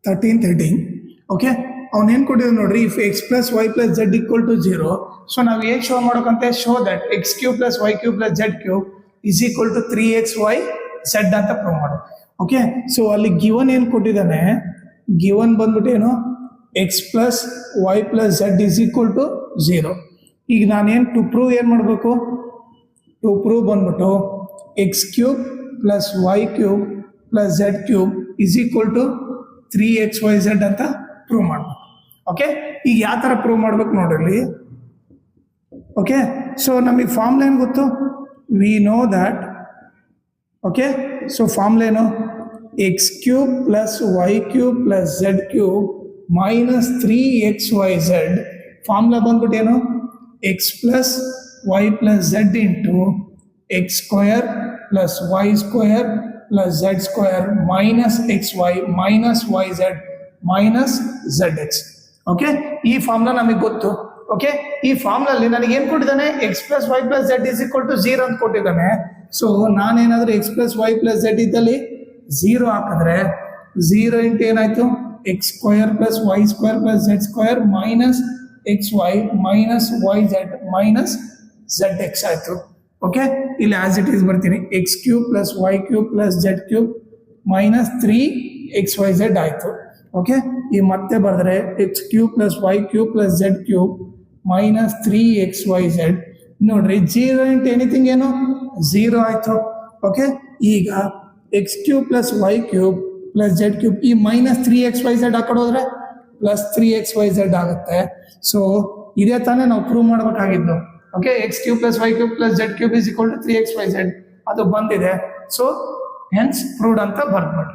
13 okay. ಅವನೇನು ಕೊಟ್ಟಿದ್ರು ನೋಡ್ರಿ, if X plus Y plus Z equal to 0. So ನಾವು ಏನು ಶೋ ಮಾಡೋಕಂತೆ, show that X cube plus Y cube plus Z cube is equal to 3xy Z ಅಂತ prove ಮಾಡೋದು. Okay. So ಅಲ್ಲಿ given ಏನು ಕೊಟ್ಟಿದ್ದಾನೆ, ಗಿವನ್ ಬಂದ್ಬಿಟ್ಟು ಏನು, X plus Y plus Z is equal to 0. ಈಗ ನಾನೇನು ಟು ಪ್ರೂವ್ ಏನು ಮಾಡಬೇಕು, ಟು ಪ್ರೂವ್ ಬಂದ್ಬಿಟ್ಟು X cube plus Y cube plus Z cube is equal to 3xyz ಅಂತ ಪ್ರೂವ್ ಮಾಡಬೇಕು. ಓಕೆ. ಈಗ ಯಾವ ಥರ ಪ್ರೂವ್ ಮಾಡ್ಬೇಕು ನೋಡ್ರಿ. ಓಕೆ. ಸೊ ನಮಗೆ ಫಾರ್ಮ್ಲ ಏನು ಗೊತ್ತು, we know that. Okay. So formula ಏನು, X cube plus Y cube plus Z cube minus 3xyz. Formula ಬಂದ್ಬಿಟ್ಟು ಏನು, X plus Y plus Z into X square plus Y square plus Z square minus xy minus yz minus zx. Okay. ಈ formula ನಮಗೆ ಗೊತ್ತು. Okay. ಈ ಫಾರ್ಮ್ನಲ್ಲಿ ನನಗೆ ಏನು ಕೊಟ್ಟಿದ್ದಾನೆ, X plus Y plus Z is equal to 0 ಅಂತ ಕೊಟ್ಟಿದ್ದಾನೆ. So ನಾನೇನಾದರೂ X plus Y plus Z ಇದ್ದಲ್ಲಿ 0 ಹಾಕಿದ್ರೆ 0 ಇಂಟು ಏನಾಯ್ತು, X square plus Y square plus Z square minus xy minus yz minus zx ಆಯಿತು. ಓಕೆ. ಇಲ್ಲಿ ಆಸ್ ಇಟ್ ಈಸ್ ಬರ್ತೀನಿ, X cube plus Y cube plus Z cube minus 3xyz ಆಯಿತು. Okay. ಈ ಮತ್ತೆ ಬರೆದ್ರೆ X cube plus Y cube plus Z cube minus 3xyz. ನೋಡ್ರಿ 0 into anything ಏನು 0 ಆಯಿತು. ಓಕೆ. ಈಗ x cube plus Y cube plus Z cube ಈ minus 3xyz ಹಾಕೊಂಡು ಹೋದ್ರೆ ಪ್ಲಸ್ 3xyz ಆಗುತ್ತೆ. ಸೊ ಇದೇ ತಾನೇ ನಾವು ಪ್ರೂವ್ ಮಾಡಬೇಕಾಗಿದ್ದು. Okay. X cube plus Y cube plus Z cube is equal to 3xyz ಅದು ಬಂದಿದೆ. ಸೊ ಹೆನ್ಸ್ ಪ್ರೂವ್ಡ್ ಅಂತ ಬರ್ದ್ಬಿಡಿ.